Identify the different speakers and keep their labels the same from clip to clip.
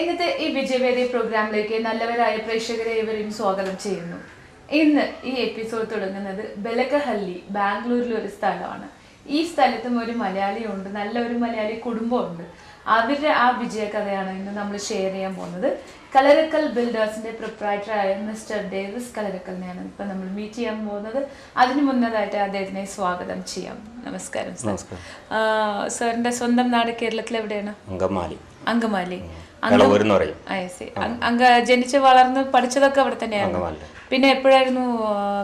Speaker 1: ഇന്നത്തെ ഈ വിജയവേദി പ്രോഗ്രാമിലേക്ക് നല്ലവരായ പ്രേക്ഷകരെ ഇവരെയും സ്വാഗതം ചെയ്യുന്നു. ഇന്ന് ഈ എപ്പിസോഡ് തുടങ്ങുന്നത് ബലകഹള്ളി, ബാംഗ്ലൂരിലെ ഒരു സ്ഥലമാണ്. ഈ സ്ഥലത്തും ഒരു മലയാളിയുണ്ട്, നല്ലൊരു മലയാളി കുടുംബമുണ്ട്. അവരുടെ ആ വിജയകഥയാണ് ഇന്ന് നമ്മൾ ഷെയർ ചെയ്യാൻ പോകുന്നത്. കലരക്കൽ ബിൽഡേഴ്സിന്റെ പ്രൊപ്രൈറ്ററായ മിസ്റ്റർ ഡേവിസ് കലരക്കലിനെയാണ് ഇപ്പൊ നമ്മൾ മീറ്റ് ചെയ്യാൻ പോകുന്നത്. അതിനു മുന്നതായിട്ട് അദ്ദേഹത്തിനെ സ്വാഗതം ചെയ്യാം. നമസ്കാരം സാറിന്റെ സ്വന്തം നാട് കേരളത്തിൽ എവിടെയാണ്? അങ്കമാലി. ജനിച്ച് വളർന്ന് പഠിച്ചതൊക്കെ അവിടെ തന്നെയാണ്. പിന്നെ എപ്പോഴായിരുന്നു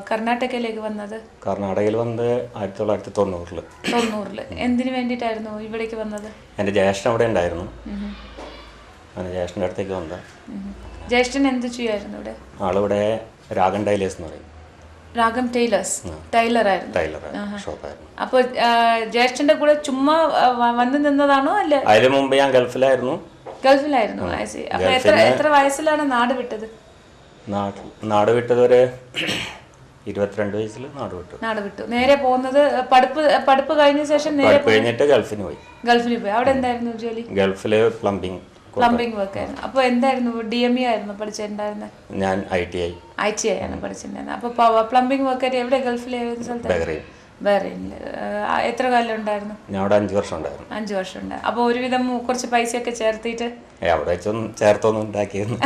Speaker 1: കർണാടകയിലേക്ക് വന്നത്?
Speaker 2: കർണാടകയിൽ വന്നത് 1990.
Speaker 1: എന്തിനു വേണ്ടിയിട്ടായിരുന്നു ഇവിടേക്ക് വന്നത്?
Speaker 2: എൻ്റെ ജ്യേഷ്ഠൻ അവിടെ ഉണ്ടായിരുന്നു. ജ്യേഷ്ഠൻ്റെ അടുത്തേക്ക് വന്നത്.
Speaker 1: ജ്യേഷ്ഠൻ എന്ത് ചെയ്യായിരുന്നു ഇവിടെ?
Speaker 2: ആളിവിടെ രാഗം ടൈലേഴ്സ് എന്ന് പറയും.
Speaker 1: രാഗം ടൈലേഴ്സ്, ടൈലറായിരുന്നു.
Speaker 2: ഷോപ്പായിരുന്നു.
Speaker 1: അപ്പോൾ ജ്യേഷ്ഠന്റെ കൂടെ ചുമ്മാ വന്നു നിന്നതാണോ? അല്ല,
Speaker 2: അതിന് മുമ്പ് ഞാൻ ഗൾഫിലായിരുന്നു.
Speaker 1: അപ്പൊ എത്ര വയസ്സിലാണ് നാട് വിട്ടത്?
Speaker 2: നാട് വിട്ടത് ഒരു 22 വയസ്സിൽ നാട് വിട്ടു.
Speaker 1: നേരെ പോകുന്നത് പഠിപ്പ് കഴിഞ്ഞ ശേഷം നേരെ
Speaker 2: കഴിഞ്ഞിട്ട് ഗൾഫിന് പോയി.
Speaker 1: അവിടെ എന്തായിരുന്നു ജോലി?
Speaker 2: ഗൾഫില് പ്ലംബിംഗ്
Speaker 1: വർക്ക് ആയിരുന്നു. അപ്പൊ എന്തായിരുന്നു? DME ആയിരുന്നു പഠിച്ചിട്ടുണ്ടായിരുന്നത്?
Speaker 2: ഞാൻ ITI
Speaker 1: ആണ് പഠിച്ചിട്ടുണ്ടായിരുന്നത്. അപ്പൊ പ്ലംബിംഗ് വർക്ക് എവിടെ? ഗൾഫിലെ ബഹ്റൈനില്. എത്ര കാലം ഉണ്ടായിരുന്നു?
Speaker 2: ഞാൻ അവിടെ 5 വർഷം ഉണ്ടായിരുന്നു.
Speaker 1: 5 വർഷം ഉണ്ട്. അപ്പൊ ഒരുവിധം കുറച്ച് പൈസയൊക്കെ ചേർത്തിട്ട്
Speaker 2: അവിടെ ചേർത്തൊന്നും ഉണ്ടാക്കിയിരുന്നു.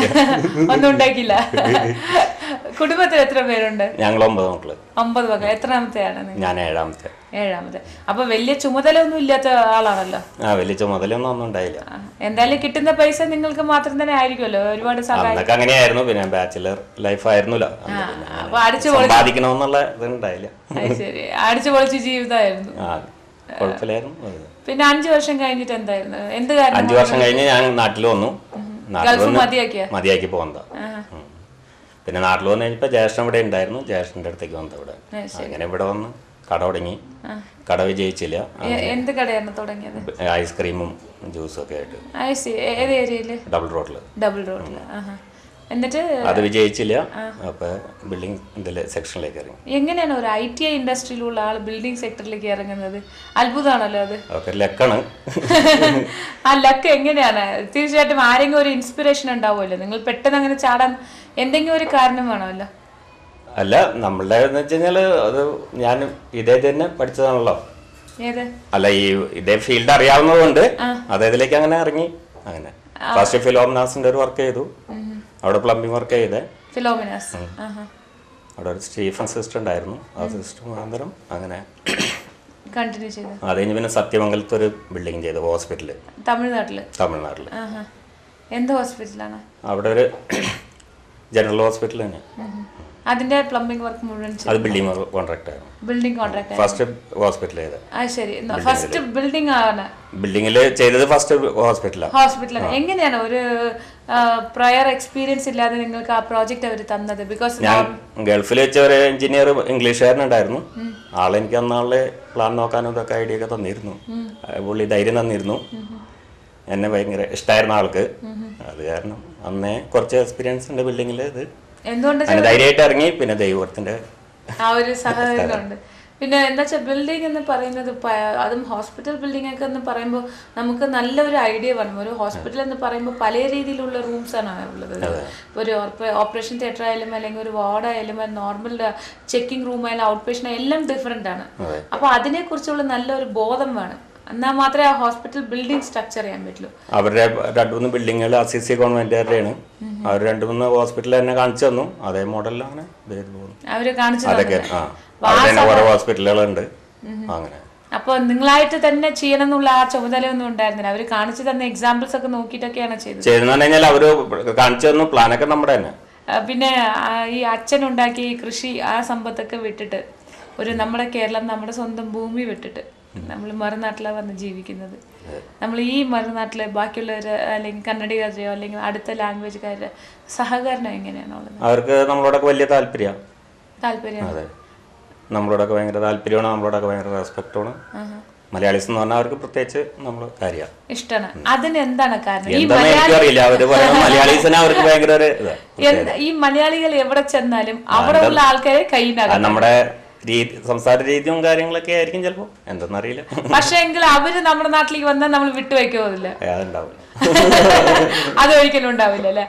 Speaker 1: ഒന്നും ഉണ്ടാക്കില്ല. കുടുംബത്തിൽ എത്ര പേരുണ്ട്?
Speaker 2: ഞങ്ങൾ 9 മക്കള്.
Speaker 1: 9 മക്കൾ. എത്രാമത്തെയാണ്?
Speaker 2: ഞാൻ 7ാമത്തെ.
Speaker 1: അപ്പൊ വലിയ ചുമതല ഒന്നും ഇല്ലാത്ത ആളാണല്ലോ.
Speaker 2: വലിയ ചുമതലയൊന്നും ഉണ്ടായില്ല.
Speaker 1: എന്തായാലും കിട്ടുന്ന പൈസ നിങ്ങൾക്ക് മാത്രം തന്നെ ആയിരിക്കുമല്ലോ. ഒരുപാട്
Speaker 2: അതൊക്കെ അങ്ങനെയായിരുന്നു. പിന്നെ ബാച്ചിലർ ലൈഫ് ആയിരുന്നല്ലോ. സമ്പാദിക്കണമെന്നുള്ള ഇതുണ്ടായില്ല.
Speaker 1: ശരി, അടിച്ചു പൊളിച്ച് ജീവിതമായിരുന്നു.
Speaker 2: കുഴപ്പമില്ലായിരുന്നു.
Speaker 1: പിന്നെ 5 വർഷം കഴിഞ്ഞിട്ട് എന്തായിരുന്നു? എന്ത് കാര്യം?
Speaker 2: 5 വർഷം കഴിഞ്ഞ് ഞാൻ നാട്ടിൽ വന്നു. മതിയാക്കി പോകുന്നതാ. പിന്നെ നാട്ടിൽ വന്നു കഴിഞ്ഞപ്പോ ജ്യേഷ്ഠൻ ഇവിടെ ഉണ്ടായിരുന്നു. ജ്യേഷ്ഠന്റെ അടുത്തേക്ക് വന്നത് ഇവിടെ. അങ്ങനെ ഇവിടെ വന്ന് കട തുടങ്ങി. കട വിജയിച്ചില്ല.
Speaker 1: എന്ത് കടയാണ് തുടങ്ങിയത്?
Speaker 2: ഐസ്ക്രീമും ജ്യൂസും ഒക്കെ ആയിട്ട്.
Speaker 1: ഏത് ഏരിയയില്?
Speaker 2: ഡബിൾ റോഡില്.
Speaker 1: എന്നിട്ട്
Speaker 2: അത് വിജയിച്ചില്ല. അപ്പൊ ബിൽഡിംഗ് ഇതില് സെക്ഷനിലേക്ക് ഇറങ്ങി.
Speaker 1: എങ്ങനെയാണ് ഒരു ITI ഇൻഡസ്ട്രിയിലുള്ള ആൾ ബിൽഡിംഗ് സെക്ടറിലേക്ക് ഇറങ്ങുന്നത്? അത്ഭുതമാണല്ലോ അത്.
Speaker 2: അതൊക്കെ ലക്കാണ്.
Speaker 1: ആ ലക്ക് എങ്ങനെയാണ്? തീർച്ചയായിട്ടും ആരെങ്കിലും ഒരു ഇൻസ്പിറേഷൻ ഉണ്ടാവുമല്ലോ. നിങ്ങൾ പെട്ടെന്ന് അങ്ങനെ ചാടാൻ എന്തെങ്കിലും ഒരു കാരണം വേണമല്ലോ.
Speaker 2: അല്ല, നമ്മളുടെ എന്ന് വെച്ച് കഴിഞ്ഞാല് അത് ഞാൻ ഇതേ തന്നെ പഠിച്ചതാണല്ലോ. അല്ല, ഇതേ ഫീൽഡ് അറിയാവുന്നത് കൊണ്ട് അതേതിലേക്ക് അങ്ങനെ ഇറങ്ങി. അങ്ങനെ ഫസ്റ്റ് ഫിലോമിനാസിന്റെ ഒരു വർക്ക് ചെയ്തു. അവിടെ പ്ലംബിംഗ് വർക്ക് ചെയ്തേ. അവിടെ ഒരു സ്റ്റീഫൻ സിസ്റ്റർ ഉണ്ടായിരുന്നു. ആ സിസ്റ്റർ മുഖാന്തരം അങ്ങനെ
Speaker 1: കണ്ടിന്യൂ ചെയ്തു.
Speaker 2: അത് കഴിഞ്ഞ് പിന്നെ സത്യമംഗലത്ത് ഒരു ബിൽഡിംഗ് ചെയ്തു, ഹോസ്പിറ്റല്. തമിഴ്നാട്ടില്.
Speaker 1: എന്ത് ഹോസ്പിറ്റലാണ്?
Speaker 2: അവിടെ ഒരു ജനറൽ ഹോസ്പിറ്റൽ തന്നെ.
Speaker 1: അതിന്റെ പ്ലംബിംഗ് വർക്ക് മുഴുവൻ
Speaker 2: അത് ബിൽഡിംഗ് കോൺട്രാക്ട്. ഫസ്റ്റ് ഹോസ്പിറ്റൽ ചെയ്തത്.
Speaker 1: ശരി, ഫസ്റ്റ് ബിൽഡിംഗ് ആണ്.
Speaker 2: ബിൽഡിംഗില് ചെയ്തത് ഫസ്റ്റ് ഹോസ്പിറ്റലാണ്.
Speaker 1: എങ്ങനെയാണ് ഒരു പ്രയർ എക്സ്പീരിയൻസ് ഇല്ലാതെ നിങ്ങൾക്ക് ആ പ്രോജക്റ്റ് അവർ തന്നത്? ബിക്കോസ്
Speaker 2: ഞാൻ ഗൾഫിൽ വെച്ച ഒരു എഞ്ചിനീയർ ഇംഗ്ലീഷുകാരനുണ്ടായിരുന്നു. ആളെനിക്ക് അന്നാളെ പ്ലാൻ നോക്കാനും ഇതൊക്കെ ഐഡിയ ഒക്കെ തന്നിരുന്നു. പുള്ളി ധൈര്യം തന്നിരുന്നു. എന്നെ ഭയങ്കര ഇഷ്ടമായിരുന്നു ആൾക്ക്. അത് കാരണം അന്നേ കുറച്ച് എക്സ്പീരിയൻസ് ഉണ്ട് ബിൽഡിങ്ങിൽ. ഇത്
Speaker 1: എന്തുകൊണ്ട്
Speaker 2: ധൈര്യമായിട്ട് ഇറങ്ങി. പിന്നെ ദൈവത്തിന്റെ
Speaker 1: ആ ഒരു സഹകരണമുണ്ട്. പിന്നെ എന്താ വെച്ചാൽ ബിൽഡിംഗ് എന്ന് പറയുന്നത്, അതും ഹോസ്പിറ്റൽ ബിൽഡിംഗ് ഒക്കെ എന്ന് പറയുമ്പോൾ നമുക്ക് നല്ലൊരു ഐഡിയ വേണം. ഒരു ഹോസ്പിറ്റൽ എന്ന് പറയുമ്പോൾ പല രീതിയിലുള്ള റൂംസ് ആണ് ഉള്ളത്. ഒരു ഓപ്പറേഷൻ തിയേറ്റർ ആയാലും അല്ലെങ്കിൽ ഒരു വാർഡായാലും നോർമൽ ചെക്കിംഗ് റൂം ആയാലും ഔട്ട് പേഷ്യൻ എല്ലാം ഡിഫറെന്റ് ആണ്. അപ്പൊ അതിനെ കുറിച്ചുള്ള നല്ലൊരു ബോധം വേണം. എന്നാൽ മാത്രമേ ആ ഹോസ്പിറ്റൽ ബിൽഡിംഗ് സ്ട്രക്ചർ ചെയ്യാൻ പറ്റുള്ളൂ.
Speaker 2: അവരുടെ 2-3 ബിൽഡിങ്ങുകൾ ACC ഗവൺമെന്റുകാരുടെയാണ്. അവർ 2-3 ഹോസ്പിറ്റൽ തന്നെ കാണിച്ചു തന്നു. അതേ മോഡലിലാണ്
Speaker 1: അവര് കാണിച്ചു.
Speaker 2: ഓരോ ഹോസ്പിറ്റലുകളുണ്ട്. അങ്ങനെ
Speaker 1: അപ്പൊ നിങ്ങളായിട്ട് തന്നെ ചെയ്യണം എന്നുള്ള ആ ചുമതല ഒന്നും ഉണ്ടായിരുന്നില്ല. അവര് കാണിച്ചു തന്ന എക്സാമ്പിൾസ് ഒക്കെ നോക്കിയിട്ടൊക്കെയാണ്
Speaker 2: ചെയ്തെന്ന് പറഞ്ഞാൽ അവര് കാണിച്ചു തന്നു. പ്ലാനൊക്കെ നമ്മുടെ തന്നെ.
Speaker 1: പിന്നെ ഈ അച്ഛനുണ്ടാക്കി കൃഷി ആ സമ്പത്തൊക്കെ വിട്ടിട്ട് നമ്മുടെ കേരളം, നമ്മുടെ സ്വന്തം ഭൂമി വിട്ടിട്ട് നമ്മൾ മറുനാട്ടിലാണ് വന്ന് ജീവിക്കുന്നത്. നമ്മൾ ഈ മറുനാട്ടിലെ ബാക്കിയുള്ളവര് അല്ലെങ്കിൽ കന്നഡികരോ അല്ലെങ്കിൽ അടുത്ത ലാംഗ്വേജുകാരുടെ സഹകരണം എങ്ങനെയാണുള്ളത്?
Speaker 2: അവർക്ക് നമ്മളോടൊക്കെ വലിയ താല്പര്യം.
Speaker 1: അതെ,
Speaker 2: നമ്മളോടൊക്കെ ഭയങ്കര താല്പര്യമാണ്. നമ്മളോടൊക്കെ ഭയങ്കര റെസ്പെക്റ്റാണ്. മലയാളീസ് എന്ന് പറഞ്ഞാൽ അവർക്ക് പ്രത്യേകിച്ച് നമ്മൾ കാര്യമാണ്,
Speaker 1: ഇഷ്ടമാണ്. അതിന് എന്താണ് കാരണം?
Speaker 2: എനിക്കറിയില്ല. അവര് മലയാളീസിനെ അവർക്ക് ഭയങ്കര
Speaker 1: ഈ മലയാളികൾ എവിടെ ചെന്നാലും അവിടെ ഉള്ള ആൾക്കാരെ കൈയിനാകും.
Speaker 2: നമ്മുടെ സംസാര രീതിയും കാര്യങ്ങളൊക്കെ ആയിരിക്കും ചിലപ്പോൾ, എന്തെന്നറിയില്ല.
Speaker 1: പക്ഷെ എങ്കിൽ അവര് നമ്മുടെ നാട്ടിലേക്ക് വന്നാൽ നമ്മൾ വിട്ടുവയ്ക്കുന്നില്ല,
Speaker 2: അതുണ്ടാവില്ല.
Speaker 1: അതൊരിക്കലും ഉണ്ടാവില്ല അല്ലെ.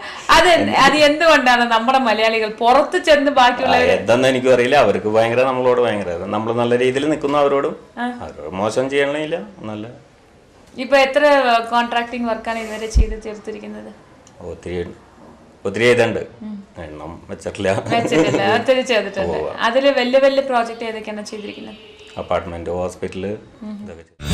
Speaker 1: അത് എന്തുകൊണ്ടാണ് നമ്മുടെ മലയാളികൾ പുറത്ത് ചെന്ന് ബാക്കിയുള്ളവർ
Speaker 2: എന്തെന്ന് എനിക്കും അറിയില്ല. അവർക്ക് ഭയങ്കര നമ്മളോട് ഭയങ്കര, നമ്മൾ നല്ല രീതിയിൽ നിൽക്കുന്നു അവരോടും, അവരോട് മോശം ചെയ്യണില്ല. നല്ല
Speaker 1: ഇപ്പൊ എത്ര കോൺട്രാക്ടിങ് വർക്കാണ് ഇതുവരെ ചെയ്ത് ചേർത്തിരിക്കുന്നത്?
Speaker 2: ഒത്തിരി ചെയ്തിട്ടുണ്ട്, എണ്ണം വെച്ചിട്ടില്ല.
Speaker 1: ഒത്തിരി ചെയ്തിട്ടുണ്ട്. അതില് വലിയ വലിയ പ്രോജക്റ്റ് ഏതൊക്കെയാണ് ചെയ്തിരിക്കുന്നത്?
Speaker 2: അപ്പാർട്ട്മെന്റ്, ഹോസ്പിറ്റല്, ഇതൊക്കെ.